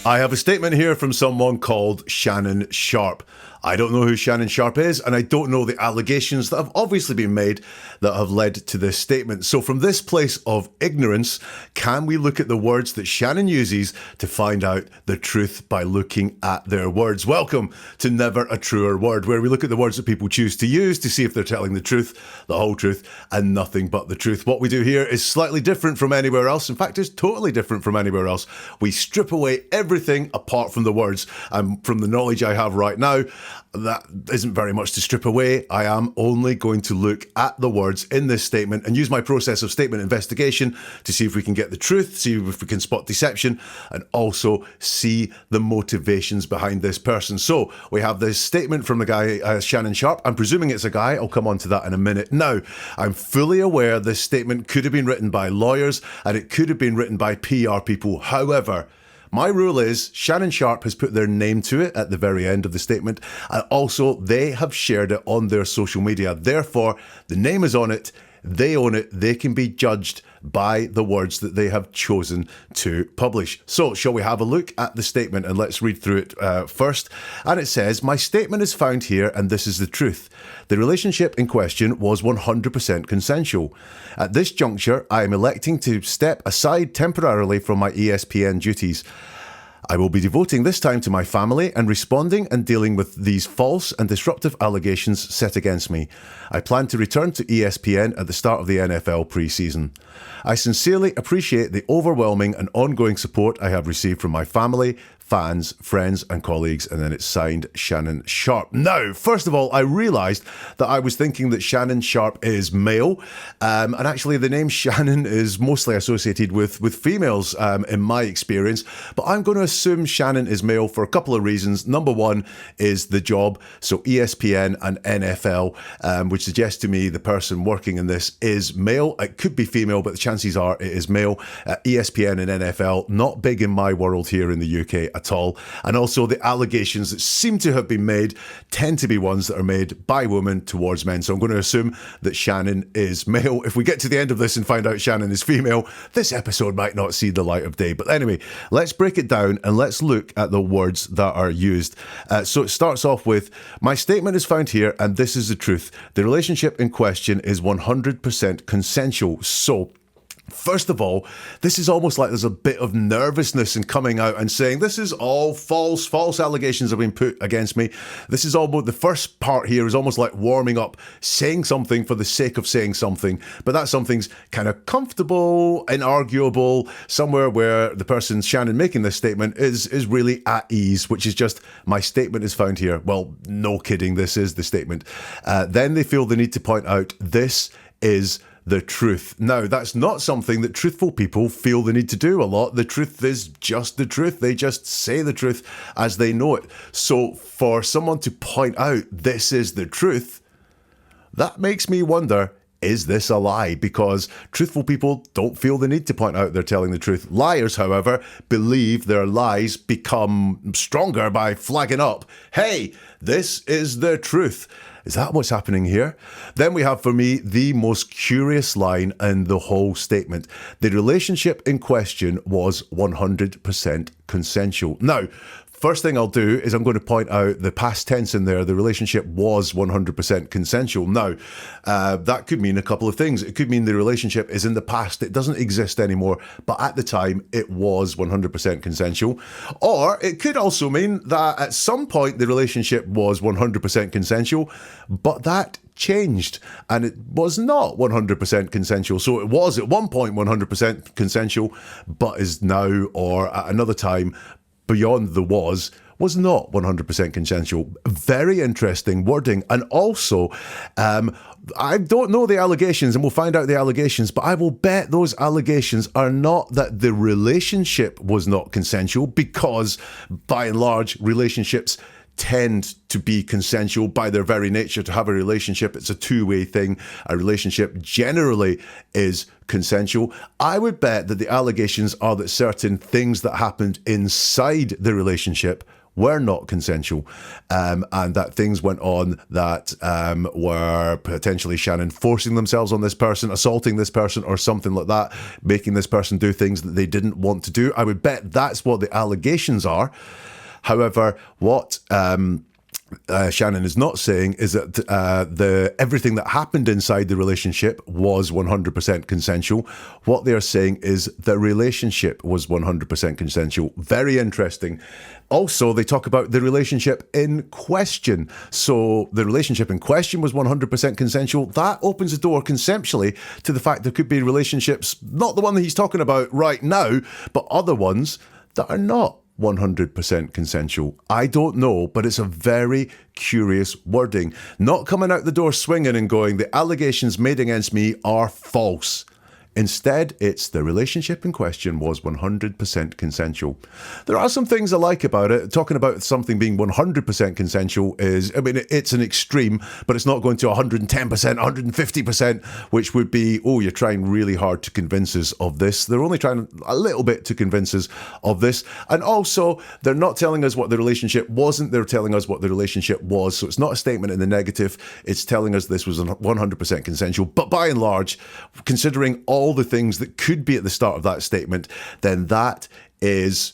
I have a statement here from someone called Shannon Sharpe. I don't know who Shannon Sharpe is, and I don't know the allegations that have obviously been made that have led to this statement. So from this place of ignorance, can we look at the words that Shannon uses to find out the truth by looking at their words? Welcome to Never a Truer Word, where we look at the words that people choose to use to see if they're telling the truth, the whole truth, and nothing but the truth. What we do here is slightly different from anywhere else. In fact, it's totally different from anywhere else. We strip away everything apart from the words. And from the knowledge I have right now, that isn't very much to strip away. I am only going to look at the words in this statement and use my process of statement investigation to see if we can get the truth, see if we can spot deception, and also see the motivations behind this person. So we have this statement from the guy, Shannon Sharpe. I'm presuming it's a guy. I'll come on to that in a minute. Now, I'm fully aware this statement could have been written by lawyers and it could have been written by PR people. However, my rule is Shannon Sharpe has put their name to it at the very end of the statement, and also they have shared it on their social media. Therefore, the name is on it, they own it, they can be judged by the words that they have chosen to publish. So, shall we have a look at the statement and let's read through it first. And it says, "My statement is found here and this is the truth. The relationship in question was 100% consensual. At this juncture, I am electing to step aside temporarily from my ESPN duties. I will be devoting this time to my family and responding and dealing with these false and disruptive allegations set against me. I plan to return to ESPN at the start of the NFL pre-season. I sincerely appreciate the overwhelming and ongoing support I have received from my family, fans, friends and colleagues," and then it's signed Shannon Sharpe. Now, first of all, I realised that I was thinking that Shannon Sharpe is male, and actually the name Shannon is mostly associated with females in my experience, but I'm going to assume Shannon is male for a couple of reasons. Number one is the job, so ESPN and NFL, which suggests to me the person working in this is male. It could be female, but the chances are it is male. ESPN and NFL, not big in my world here in the UK at all. And also the allegations that seem to have been made tend to be ones that are made by women towards men. So I'm going to assume that Shannon is male. If we get to the end of this and find out Shannon is female, this episode might not see the light of day. But anyway, let's break it down and let's look at the words that are used. So it starts off with, "My statement is found here and this is the truth. The relationship in question is 100% consensual." So first of all, this is almost like there's a bit of nervousness in coming out and saying, this is all false allegations have been put against me. This is almost, the first part here is almost like warming up, saying something for the sake of saying something, but that something's kind of comfortable, inarguable, somewhere where the person, Shannon, making this statement is really at ease, which is just, my statement is found here. Well, no kidding, this is the statement. Then they feel the need to point out, this is the truth. Now, that's not something that truthful people feel the need to do a lot. The truth is just the truth. They just say the truth as they know it. So for someone to point out this is the truth, that makes me wonder, is this a lie? Because truthful people don't feel the need to point out they're telling the truth. Liars, however, believe their lies become stronger by flagging up, hey, this is the truth. Is that what's happening here? Then we have, for me, the most curious line in the whole statement. The relationship in question was 100% consensual. Now, first thing I'll do is I'm going to point out the past tense in there. The relationship was 100% consensual. Now, that could mean a couple of things. It could mean the relationship is in the past. It doesn't exist anymore. But at the time, it was 100% consensual. Or it could also mean that at some point, the relationship was 100% consensual, but that changed and it was not 100% consensual. So it was at one point 100% consensual, but is now, or at another time, beyond the was not 100% consensual. Very interesting wording. And also, I don't know the allegations, and we'll find out the allegations, but I will bet those allegations are not that the relationship was not consensual, because by and large, relationships tend to be consensual by their very nature. To have a relationship, it's a two-way thing. A relationship generally is consensual. I would bet that the allegations are that certain things that happened inside the relationship were not consensual, and that things went on that were potentially Shannon forcing themselves on this person, assaulting this person or something like that, making this person do things that they didn't want to do. I would bet that's what the allegations are. However, what Shannon is not saying is that everything that happened inside the relationship was 100% consensual. What they are saying is the relationship was 100% consensual. Very interesting. Also, they talk about the relationship in question. So the relationship in question was 100% consensual. That opens the door conceptually to the fact there could be relationships, not the one that he's talking about right now, but other ones that are not 100% consensual. I don't know, but it's a very curious wording. Not coming out the door swinging and going, the allegations made against me are false. Instead, it's the relationship in question was 100% consensual. There are some things I like about it. Talking about something being 100% consensual is, I mean, it's an extreme, but it's not going to 110%, 150%, which would be, oh, you're trying really hard to convince us of this. They're only trying a little bit to convince us of this. And also, they're not telling us what the relationship wasn't. They're telling us what the relationship was. So it's not a statement in the negative. It's telling us this was 100% consensual. But by and large, considering all the things that could be at the start of that statement, then that is,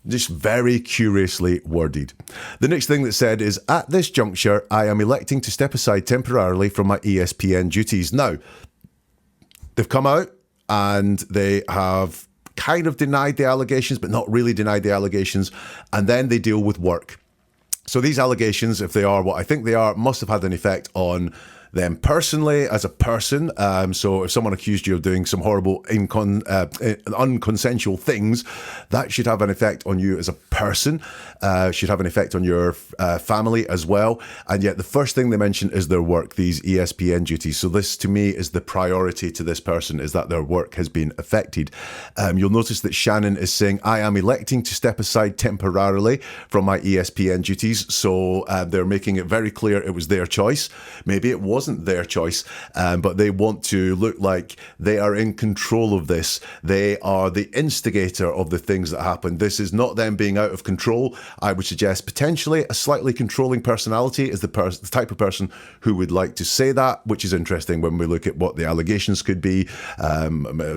just very curiously worded. The next thing that's said is, at this juncture, I am electing to step aside temporarily from my ESPN duties. Now, they've come out and they have kind of denied the allegations, but not really denied the allegations, and then they deal with work. So these allegations, if they are what I think they are, must have had an effect on them personally as a person. So if someone accused you of doing some horrible unconsensual things, that should have an effect on you as a person, should have an effect on your family as well. And yet the first thing they mention is their work, these ESPN duties. So this to me is the priority to this person, is that their work has been affected. You'll notice that Shannon is saying, I am electing to step aside temporarily from my ESPN duties. So they're making it very clear it was their choice. Maybe it wasn't their choice, but they want to look like they are in control of this. They are the instigator of the things that happen. This is not them being out of control. I would suggest potentially a slightly controlling personality is the type of person who would like to say that, which is interesting when we look at what the allegations could be.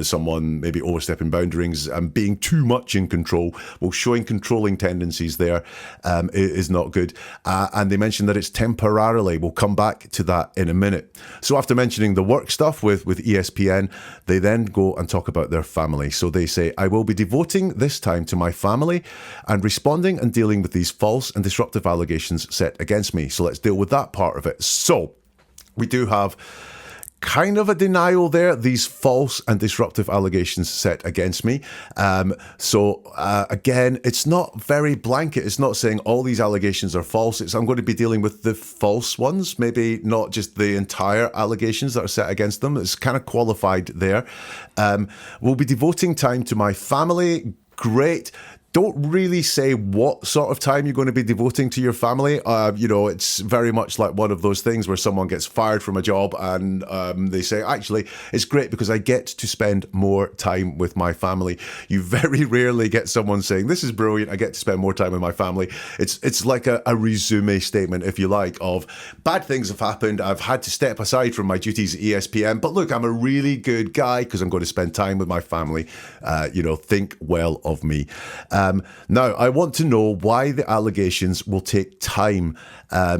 Someone maybe overstepping boundaries and being too much in control. Well, showing controlling tendencies there is not good. And they mentioned that it's temporarily. We'll come back to that in a minute. So after mentioning the work stuff with ESPN, they then go and talk about their family. So they say, I will be devoting this time to my family and responding and dealing with these false and disruptive allegations set against me. So let's deal with that part of it. So we do have kind of a denial there, these false and disruptive allegations set against me. Again, it's not very blanket. It's not saying all these allegations are false. I'm going to be dealing with the false ones, maybe not just the entire allegations that are set against them. It's kind of qualified there. We'll be devoting time to my family. Great. Don't really say what sort of time you're going to be devoting to your family. It's very much like one of those things where someone gets fired from a job and they say, actually, it's great because I get to spend more time with my family. You very rarely get someone saying, this is brilliant, I get to spend more time with my family. It's like a resume statement, if you like, of bad things have happened. I've had to step aside from my duties at ESPN, but look, I'm a really good guy because I'm going to spend time with my family. Think well of me. Now, I want to know why the allegations will take time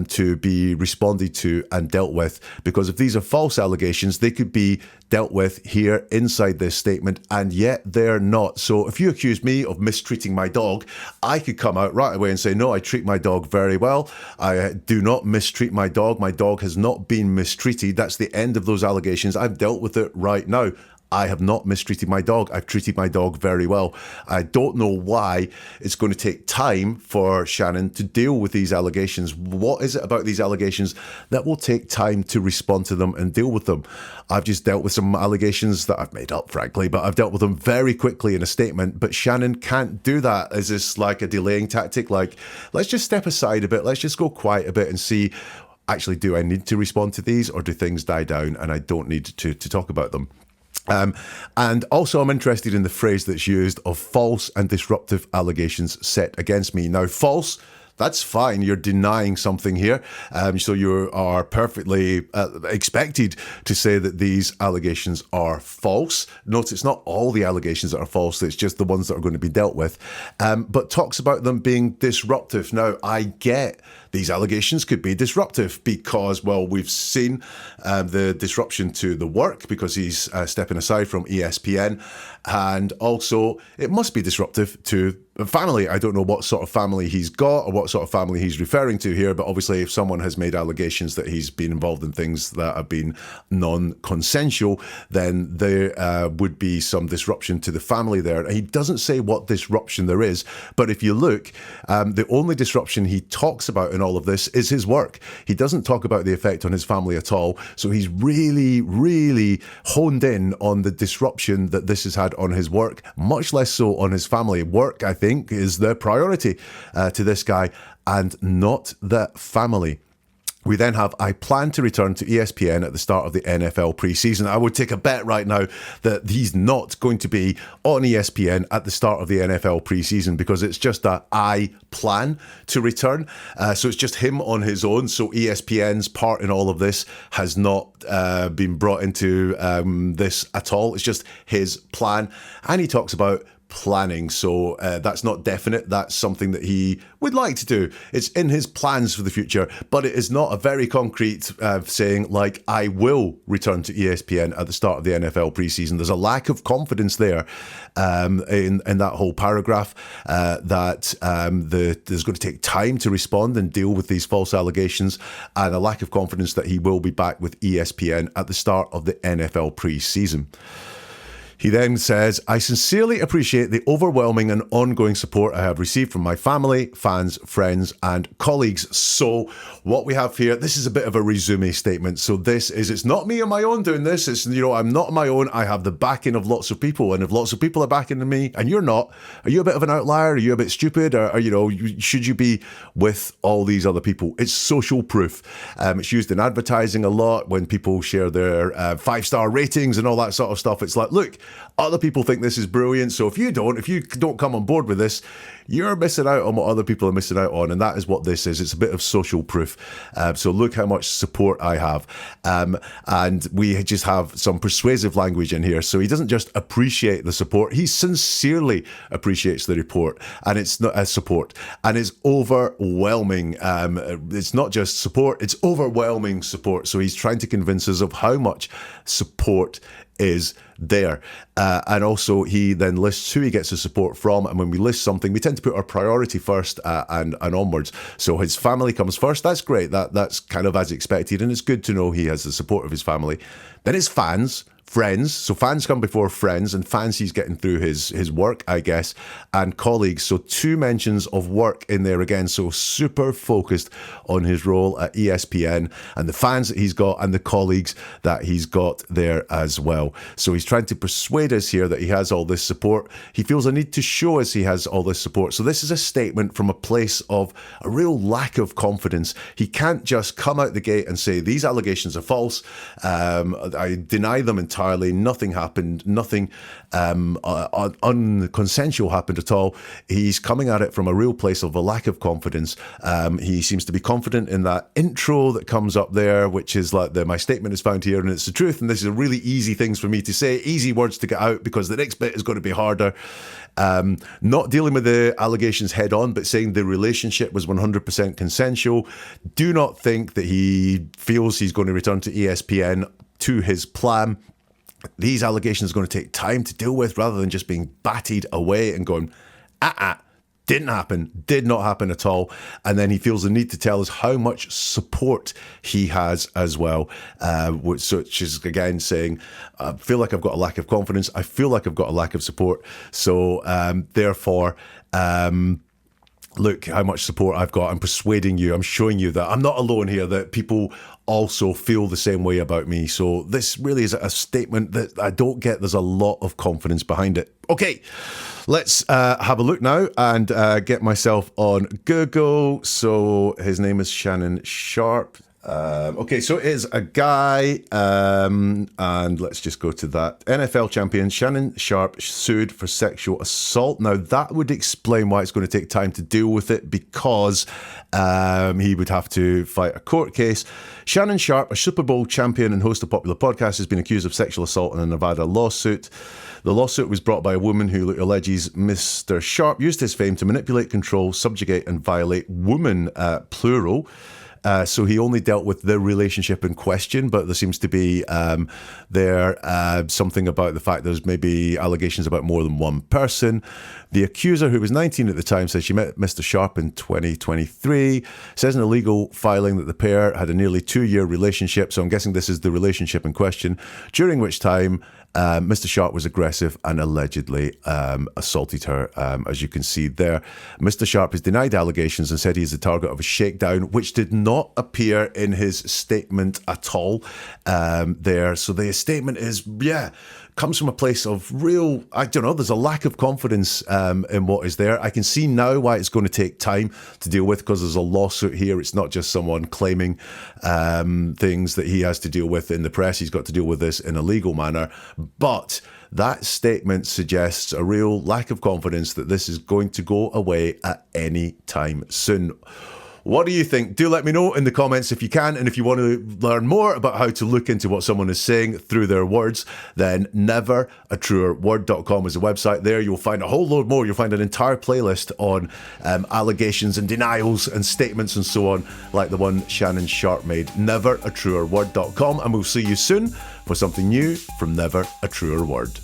to be responded to and dealt with, because if these are false allegations, they could be dealt with here inside this statement, and yet they're not. So if you accuse me of mistreating my dog, I could come out right away and say, no, I treat my dog very well. I do not mistreat my dog. My dog has not been mistreated. That's the end of those allegations. I've dealt with it right now. I have not mistreated my dog. I've treated my dog very well. I don't know why it's going to take time for Shannon to deal with these allegations. What is it about these allegations that will take time to respond to them and deal with them? I've just dealt with some allegations that I've made up, frankly, but I've dealt with them very quickly in a statement. But Shannon can't do that. Is this like a delaying tactic? Like, let's just step aside a bit. Let's just go quiet a bit and see, actually, do I need to respond to these, or do things die down and I don't need to talk about them? And also, I'm interested in the phrase that's used of false and disruptive allegations set against me. Now, false, that's fine. You're denying something here. So you are perfectly expected to say that these allegations are false. Note it's not all the allegations that are false. It's just the ones that are going to be dealt with. But talks about them being disruptive. Now, I get these allegations could be disruptive because, well, we've seen the disruption to the work because he's stepping aside from ESPN. And also, it must be disruptive to family. I don't know what sort of family he's got or what sort of family he's referring to here, but obviously if someone has made allegations that he's been involved in things that have been non-consensual, then there would be some disruption to the family there. He doesn't say what disruption there is, but if you look, the only disruption he talks about in all of this is his work. He doesn't talk about the effect on his family at all, so he's really, really honed in on the disruption that this has had on his work, much less so on his family. Work, I think, is the priority to this guy and not the family. We then have, I plan to return to ESPN at the start of the NFL preseason. I would take a bet right now that he's not going to be on ESPN at the start of the NFL preseason because it's just that I plan to return. So it's just him on his own. So ESPN's part in all of this has not been brought into this at all. It's just his plan. And he talks about planning, so that's not definite. That's something that he would like to do. It's in his plans for the future, but it is not a very concrete saying like, I will return to ESPN at the start of the NFL preseason. There's a lack of confidence there in that whole paragraph that there's going to take time to respond and deal with these false allegations, and a lack of confidence that he will be back with ESPN at the start of the NFL preseason. He then says, I sincerely appreciate the overwhelming and ongoing support I have received from my family, fans, friends, and colleagues. So what we have here, this is a bit of a resume statement. So this is, it's not me on my own doing this. It's, I'm not on my own. I have the backing of lots of people. And if lots of people are backing me and you're not, are you a bit of an outlier? Are you a bit stupid? Or should you be with all these other people? It's social proof. It's used in advertising a lot when people share their 5-star ratings and all that sort of stuff. It's like, look, other people think this is brilliant, so if you don't come on board with this, you're missing out on what other people are missing out on, and that is what this is. It's a bit of social proof. So look how much support I have. And we just have some persuasive language in here. So he doesn't just appreciate the support, he sincerely appreciates the report, and it's not a support, and it's overwhelming. It's not just support, it's overwhelming support. So he's trying to convince us of how much support is there. And also he then lists who he gets the support from, and when we list something we tend to put our priority first and onwards. So his family comes first. That's great. That's kind of as expected, and it's good to know he has the support of his family. Then his fans, friends, so fans come before friends, and fans he's getting through his work, I guess, and colleagues. So 2 mentions of work in there again, so super focused on his role at ESPN and the fans that he's got and the colleagues that he's got there as well. So he's trying to persuade us here that he has all this support. He feels a need to show us he has all this support. So this is a statement from a place of a real lack of confidence. He can't just come out the gate and say these allegations are false, I deny them entirely. Nothing happened, nothing unconsensual happened at all. He's coming at it from a real place of a lack of confidence. He seems to be confident in that intro that comes up there, which is like my statement is found here and it's the truth, and this is really easy things for me to say, easy words to get out, because the next bit is going to be harder. Not dealing with the allegations head on, but saying the relationship was 100% consensual. Do not think that he feels he's going to return to ESPN to his plan. These allegations are going to take time to deal with, rather than just being batted away and going, didn't happen, did not happen at all. And then he feels the need to tell us how much support he has as well, which is again saying, I feel like I've got a lack of confidence, I feel like I've got a lack of support. So therefore, look how much support I've got. I'm persuading you, I'm showing you that I'm not alone here, that people also feel the same way about me. So this really is a statement that I don't get. There's a lot of confidence behind it. Okay, let's have a look now and get myself on Google. So his name is Shannon Sharpe. Okay, so it is a guy, and let's just go to that. NFL champion Shannon Sharpe sued for sexual assault. Now, that would explain why it's going to take time to deal with it, because he would have to fight a court case. Shannon Sharpe, a Super Bowl champion and host of popular podcasts, has been accused of sexual assault in a Nevada lawsuit. The lawsuit was brought by a woman who alleges Mr. Sharpe used his fame to manipulate, control, subjugate, and violate women, plural. So he only dealt with the relationship in question, but there seems to be something about the fact there's maybe allegations about more than one person. The accuser, who was 19 at the time, says she met Mr. Sharpe in 2023, says in a legal filing that the pair had a nearly 2-year relationship, so I'm guessing this is the relationship in question, during which time Mr. Sharpe was aggressive and allegedly assaulted her, as you can see there. Mr. Sharpe has denied allegations and said he is the target of a shakedown, which did not appear in his statement at all there. So the statement is, comes from a place of real, I don't know, there's a lack of confidence in what is there. I can see now why it's going to take time to deal with, because there's a lawsuit here. It's not just someone claiming things that he has to deal with in the press. He's got to deal with this in a legal manner. But that statement suggests a real lack of confidence that this is going to go away at any time soon. What do you think? Do let me know in the comments if you can. And if you want to learn more about how to look into what someone is saying through their words, then neveratruerword.com is the website. There you'll find a whole load more. You'll find an entire playlist on allegations and denials and statements and so on, like the one Shannon Sharpe made. Neveratruerword.com. And we'll see you soon for something new from Never a Truer Word.